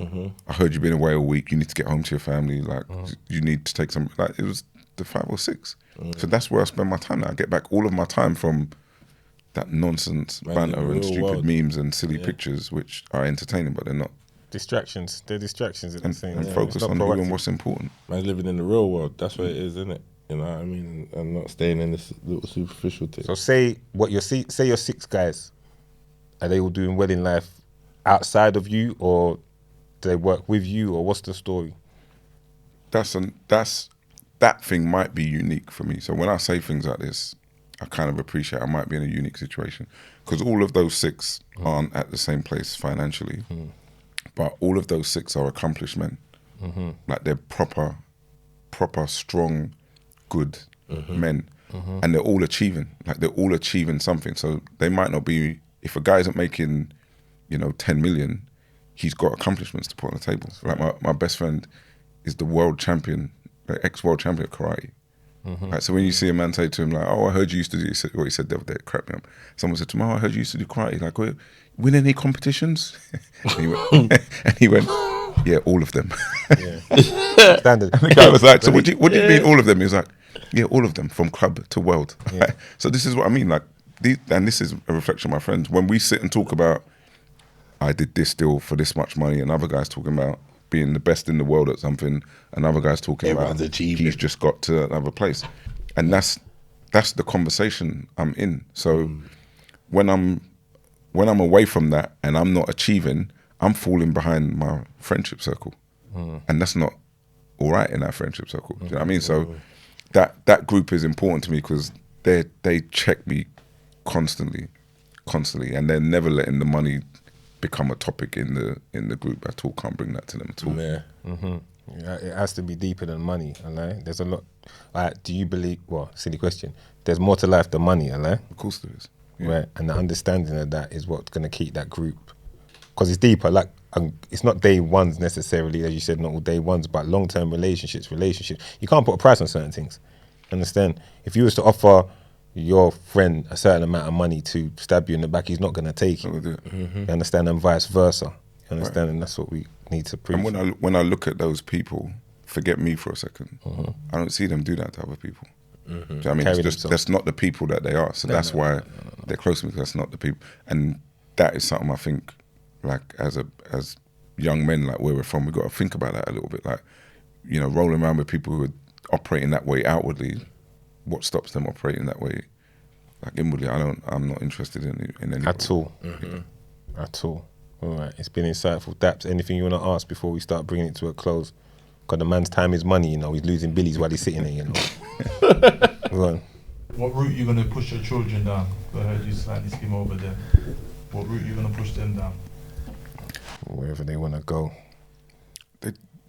Speaker 7: I heard you've been away all week. You need to get home to your family. Like, you need to take some, like, it was the 5 or 6. So that's where I spend my time now. I get back all of my time from that nonsense banter and stupid memes and silly pictures, which are entertaining, but they're not.
Speaker 1: Distractions. They're distractions at the same time.
Speaker 7: And focus on doing what's important.
Speaker 2: Man's living in the real world. That's what it is, isn't it? You know what I mean? And not staying in this little superficial thing.
Speaker 1: So say your 6 guys, are they all doing well in life outside of you, or do they work with you, or what's the story?
Speaker 7: That thing might be unique for me. So when I say things like this, I kind of appreciate I might be in a unique situation because all of those 6 aren't at the same place financially, but all of those 6 are accomplished men. Like they're proper, strong, good men, and they're all achieving. Like they're all achieving something. So they might not be. If a guy isn't making, 10 million, he's got accomplishments to put on the table. Like my best friend is the world champion, the ex-world champion of karate. Like, so when you see a man say to him like, "Oh, I heard you used to do," what he said the other day, crap me up. Someone said to him, "Oh, I heard you used to do karate. Like, win any competitions?" and he went, "Yeah, all of them."
Speaker 1: Standard.
Speaker 7: And the guy was like, "So what do you mean all of them?" He was like, "Yeah, all of them, from club to world." So this is what I mean. Like, and this is a reflection of my friends. When we sit and talk about, I did this deal for this much money, and other guys talking about being the best in the world at something, and other guys talking about he's just got to another place. And that's the conversation I'm in. So when I'm away from that and I'm not achieving, I'm falling behind my friendship circle. And that's not all right in that friendship circle. Do you know what I mean? So that group is important to me because they check me constantly, and they're never letting the money become a topic in the group at all. Can't bring that to them at all.
Speaker 1: Yeah, it has to be deeper than money. There's a lot. Do you believe? Well, silly question. There's more to life than money.
Speaker 7: Of course there is. Yeah.
Speaker 1: Right, and the understanding of that is what's going to keep that group, because it's deeper. Like it's not day ones necessarily, as you said, not all day ones, but long-term relationships. You can't put a price on certain things. Understand? If you was to offer your friend a certain amount of money to stab you in the back, he's not going to take it. You understand? And vice versa. You understand? Right. And that's what we need to preach.
Speaker 7: And when I look at those people, forget me for a second, I don't see them do that to other people. Do you know what I mean? That's not the people that they are. So that's why they're close to me, because that's not the people. And that is something I think, like as young men, like where we're from, we've got to think about that a little bit. Like, you know, rolling around with people who are operating that way outwardly, what stops them operating that way, like inwardly? I'm not interested in any
Speaker 1: at all. At all. All right, it's been insightful. Daps, anything you want to ask before we start bringing it to a close? Because the man's time is money, you know. He's losing billies while he's sitting there, you know. Go on.
Speaker 3: What route you gonna push your children down? I heard you slightly skim over there. What route you gonna push them down?
Speaker 1: Wherever they want to go.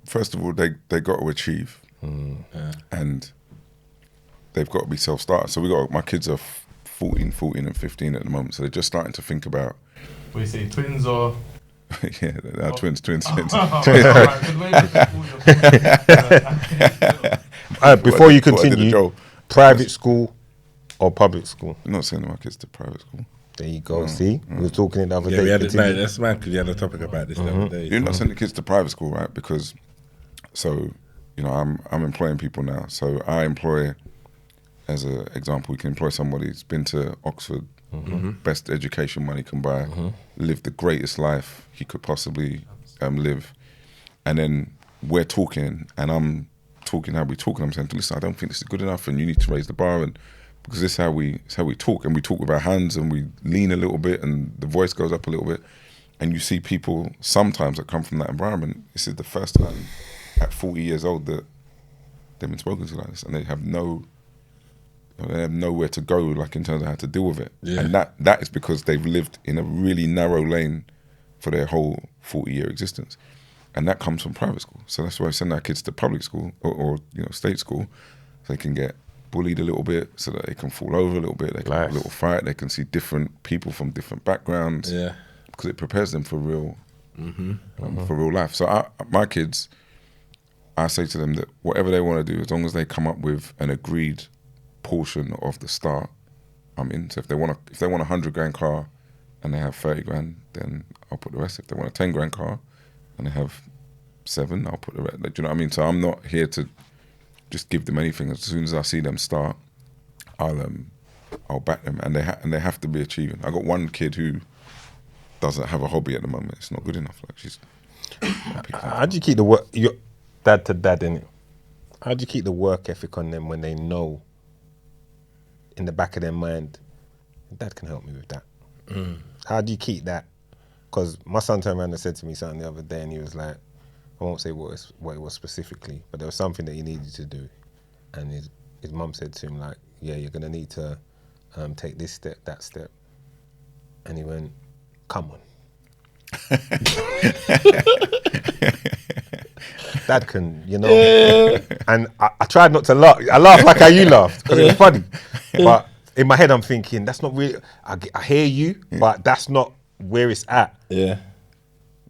Speaker 7: First of all, they got to achieve, and they've got to be self-starters. So my kids are 14 and 15 at the moment, so they're just starting to think about.
Speaker 3: What you say, twins or?
Speaker 7: Yeah, they're twins.
Speaker 1: Before you continue, private school or public school?
Speaker 7: I'm not sending my kids to private school.
Speaker 1: There you go. See, we were talking it the other day.
Speaker 2: We had that's mad because we had a topic about this the other day.
Speaker 7: You're not sending kids to private school, right? Because, so, you know, I'm employing people now. So I employ, as an example, we can employ somebody who's been to Oxford, best education money can buy, lived the greatest life he could possibly live, and then we're talking, and I'm talking how we talk, and I'm saying, listen, I don't think this is good enough, and you need to raise the bar, and because this is how we talk, and we talk with our hands, and we lean a little bit, and the voice goes up a little bit, and you see people sometimes that come from that environment. This is the first time at 40 years old that they've been spoken to like this, and they have nowhere to go, like in terms of how to deal with it. And that is because they've lived in a really narrow lane for their whole 40-year existence, and that comes from private school. So that's why we send our kids to public school or you know, state school, so they can get bullied a little bit, so that they can fall over a little bit, they can have a little fight, they can see different people from different backgrounds, because it prepares them for real life. So my kids, I say to them that whatever they want to do, as long as they come up with an agreed portion of the start, I'm in. So if they want a $100,000 car and they have 30 grand, then I'll put the rest. If they want a 10 grand car and they have 7, I'll put the rest. Do you know what I mean? So I'm not here to just give them anything. As soon as I see them start, I'll back them, and they have to be achieving. I got one kid who doesn't have a hobby at the moment. It's not good enough. Like, she's.
Speaker 1: How do you keep the work? Your dad to dad, innit? How do you keep the work ethic on them when they know in the back of their mind, Dad can help me with that? How do you keep that? Because my son turned around and said to me something the other day, and he was like, I won't say what it was specifically, but there was something that he needed to do, and his mum said to him, like, yeah, you're gonna need to take this step, that step, and he went, come on. Dad can, you know, and I tried not to laugh. I laughed like how you laughed because it was funny, but in my head I'm thinking that's not really. I hear you, but that's not where it's at. Yeah,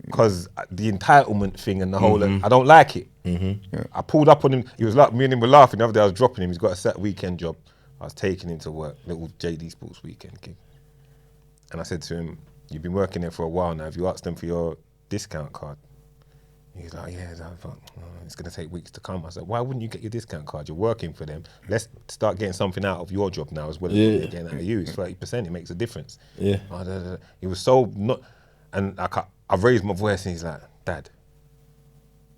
Speaker 1: because the entitlement thing and the whole, I don't like it. I pulled up on him. He was like, me and him were laughing. The other day I was dropping him. He's got a set weekend job. I was taking him to work, little JD Sports weekend gig, and I said to him, "You've been working there for a while now. Have you asked them for your discount card?" He's like, yeah, it's going to take weeks to come. I said, why wouldn't you get your discount card? You're working for them. Let's start getting something out of your job now as well as getting out of you. It's 30%, it makes a difference. Yeah. He was so not, and I raised my voice and he's like, Dad,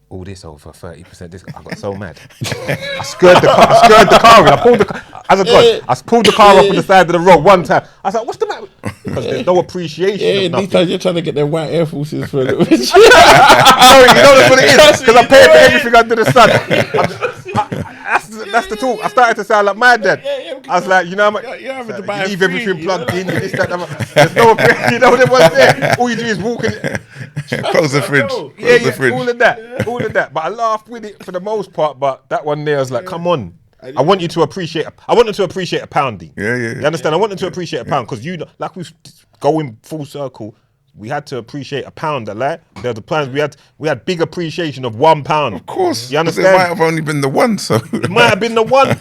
Speaker 1: all this over 30% discount. I got so mad. I skirted the car in. I pulled the car, as a god, I pulled the car up on the side of the road one time. I was like, what's the matter? Because there's no appreciation of nothing.
Speaker 2: These times you're trying to get them white Air Forces for a little bit.
Speaker 1: Sorry, you know that's what it is. Because I paid for everything under the sun. That's the talk. I started to sound like my dad. I was like, you know, you leave everything plugged in. This, that, there's no, you know, there was there. All you do is walk in.
Speaker 7: Close the fridge.
Speaker 1: All of that. But I laughed with it for the most part. But that one there, I was like, come on. I want you to appreciate. I want them to appreciate a poundie.
Speaker 7: Yeah.
Speaker 1: You understand? I want them to appreciate a pound because like we've going full circle. We had to appreciate a pound. Like there were the plans we had big appreciation of £1.
Speaker 7: Of course,
Speaker 1: you understand?
Speaker 7: It might have only been the one, so
Speaker 1: it might have been the one.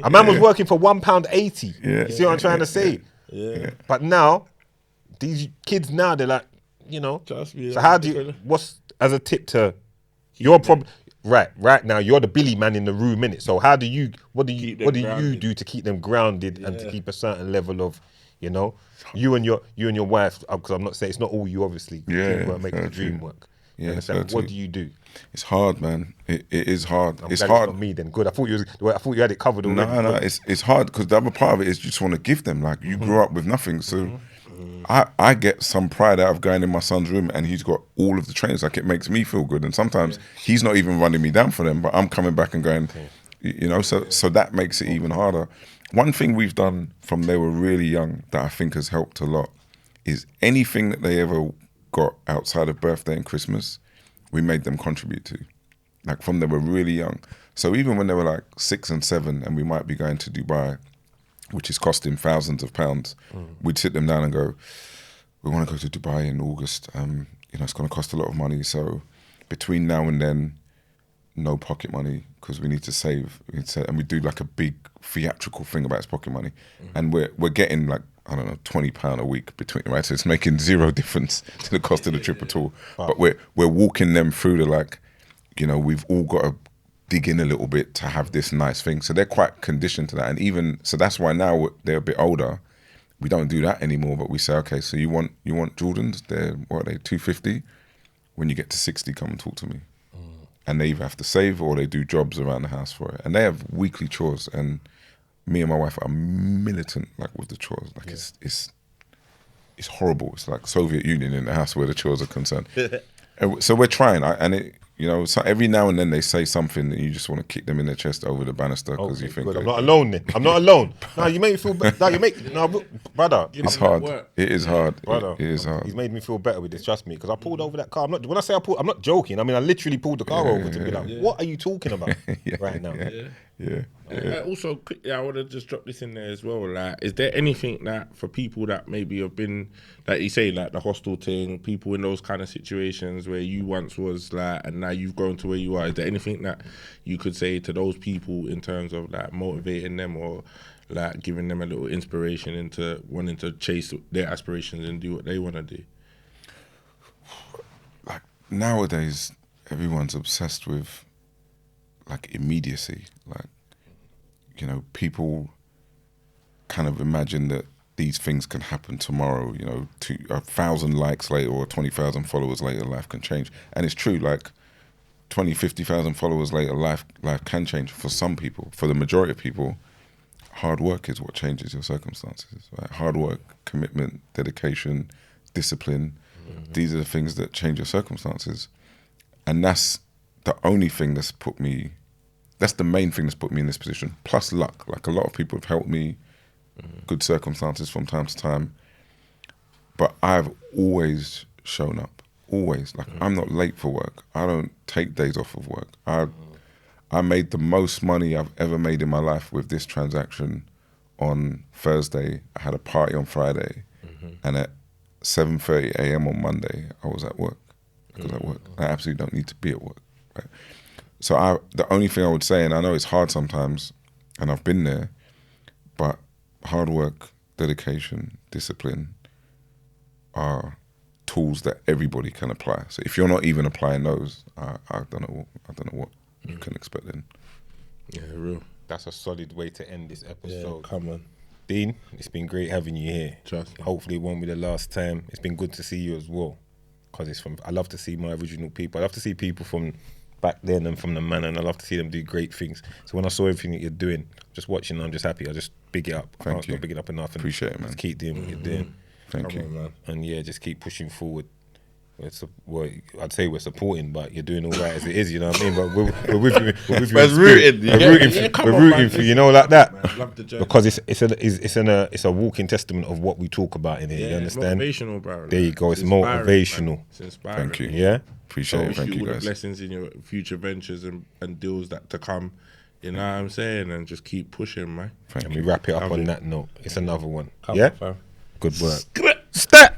Speaker 1: A man was working for £1.80.
Speaker 7: Yeah.
Speaker 1: You see what I'm trying to say? Yeah. But now, these kids now they're like, you know. So how do you? What's as a tip to your problem? Right now you're the Billy man in the room, innit? So what do you do to keep them grounded and to keep a certain level of, You know, you and your wife. Because I'm not saying it's not all you. Obviously,
Speaker 7: Yeah,
Speaker 1: work makes the dream
Speaker 7: true.
Speaker 1: work.
Speaker 7: Yeah,
Speaker 1: Understand?
Speaker 7: so
Speaker 1: What
Speaker 7: true.
Speaker 1: do you do?
Speaker 7: It's hard, man. It is hard.
Speaker 1: I'm
Speaker 7: It's
Speaker 1: glad
Speaker 7: hard.
Speaker 1: It's not me then. Good. I thought you had it covered already.
Speaker 7: No, it's hard because the other part of it is you just want to give them. Like you grew up with nothing, so I get some pride out of going in my son's room and he's got all of the trainers. Like it makes me feel good, and sometimes he's not even running me down for them, but I'm coming back and going, you know. So that makes it even harder. One thing we've done from they were really young that I think has helped a lot is anything that they ever got outside of birthday and Christmas, we made them contribute to. Like from they were really young. So even when they were like 6 and 7 and we might be going to Dubai, which is costing thousands of pounds, we'd sit them down and go, we want to go to Dubai in August. You know, it's going to cost a lot of money. So between now and then, no pocket money because we need to save. And we do like a big theatrical thing about his pocket money. And we're getting like, I don't know, £20 a week between, right? So it's making zero difference to the cost of the trip at all. But we're walking them through the like, you know, we've all got to dig in a little bit to have this nice thing. So they're quite conditioned to that. And even, so that's why now they're a bit older, we don't do that anymore, but we say, okay, so you want Jordans? They're, what are they, 250? When you get to 60, come and talk to me. And they either have to save or they do jobs around the house for it. And they have weekly chores. And me and my wife are militant, like with the chores. Like it's horrible. It's like Soviet Union in the house where the chores are concerned. So we're trying, and it, you know, so every now and then they say something and you just want to kick them in their chest over the banister because you think
Speaker 1: good. I'm not alone then. I'm not alone. No, you make me feel better. Brother.
Speaker 7: It's hard. It is hard.
Speaker 1: Brother,
Speaker 7: it is hard.
Speaker 1: He's made me feel better with this. Trust me, because I pulled over that car. When I say I'm not joking. I mean I literally pulled the car over to be like, what are you talking about right now?
Speaker 7: Yeah.
Speaker 2: Also, quickly, I want to just drop this in there as well. Like, is there anything that for people that maybe have been, like you say, like the hostel thing, people in those kind of situations where you once was like, and now you've grown to where you are? Is there anything that you could say to those people in terms of like motivating them or like giving them a little inspiration into wanting to chase their aspirations and do what they want to do?
Speaker 7: Like nowadays, everyone's obsessed with like immediacy. Like, you know, people kind of imagine that these things can happen tomorrow, you know, 1,000 likes later or 20,000 followers later, life can change. And it's true, like 20, 50,000 followers later, life can change for some people. For the majority of people, hard work is what changes your circumstances. Right? Hard work, commitment, dedication, discipline. These are the things that change your circumstances. And that's the only thing that's that's the main thing that's put me in this position. Plus luck. Like a lot of people have helped me, good circumstances from time to time. But I've always shown up. Always. Like I'm not late for work. I don't take days off of work. I made the most money I've ever made in my life with this transaction on Thursday. I had a party on Friday. And at 7:30 a.m. on Monday, I was at work. I absolutely don't need to be at work. Right? So the only thing I would say, and I know it's hard sometimes, and I've been there, but hard work, dedication, discipline are tools that everybody can apply. So if you're not even applying those, I don't know what you can expect then.
Speaker 2: Yeah, real.
Speaker 1: That's a solid way to end this episode.
Speaker 2: Yeah, come on.
Speaker 1: Dean, it's been great having you here.
Speaker 2: Trust me.
Speaker 1: Hopefully it won't be the last time. It's been good to see you as well. Because I love to see my original people. I love to see people from back then and from the man, and I love to see them do great things. So when I saw everything that you're doing, just watching, I'm just happy. I just big it up.
Speaker 7: Thank you.
Speaker 1: Not big it up enough. And
Speaker 7: Appreciate it, man.
Speaker 1: just keep doing what you're doing.
Speaker 7: Thank you.
Speaker 2: On, man.
Speaker 1: And yeah, just keep pushing forward. I'd say we're supporting, but you're doing all right as it is, you know what I mean? But we're with you. We're with you.
Speaker 2: But rooting.
Speaker 1: We're rooting for you, know, like that.
Speaker 2: Man, love the journey.
Speaker 1: Because it's a walking testament of what we talk about in here. You understand?
Speaker 2: Motivational, bro.
Speaker 1: There you go. It's
Speaker 2: inspiring,
Speaker 1: motivational.
Speaker 2: man. It's inspiring.
Speaker 7: Thank you.
Speaker 1: Yeah.
Speaker 7: Appreciate it.
Speaker 2: Wish
Speaker 7: Thank
Speaker 2: you
Speaker 7: you
Speaker 2: all the
Speaker 7: guys.
Speaker 2: blessings in your future ventures and deals that to come. You know what I'm saying? And just keep pushing, man.
Speaker 7: Thank
Speaker 1: And
Speaker 7: you.
Speaker 1: we wrap it up
Speaker 2: Love
Speaker 1: on
Speaker 2: it.
Speaker 1: that note. It's another one.
Speaker 2: Come
Speaker 1: Yeah.
Speaker 2: on, fam.
Speaker 1: Good work. Stat.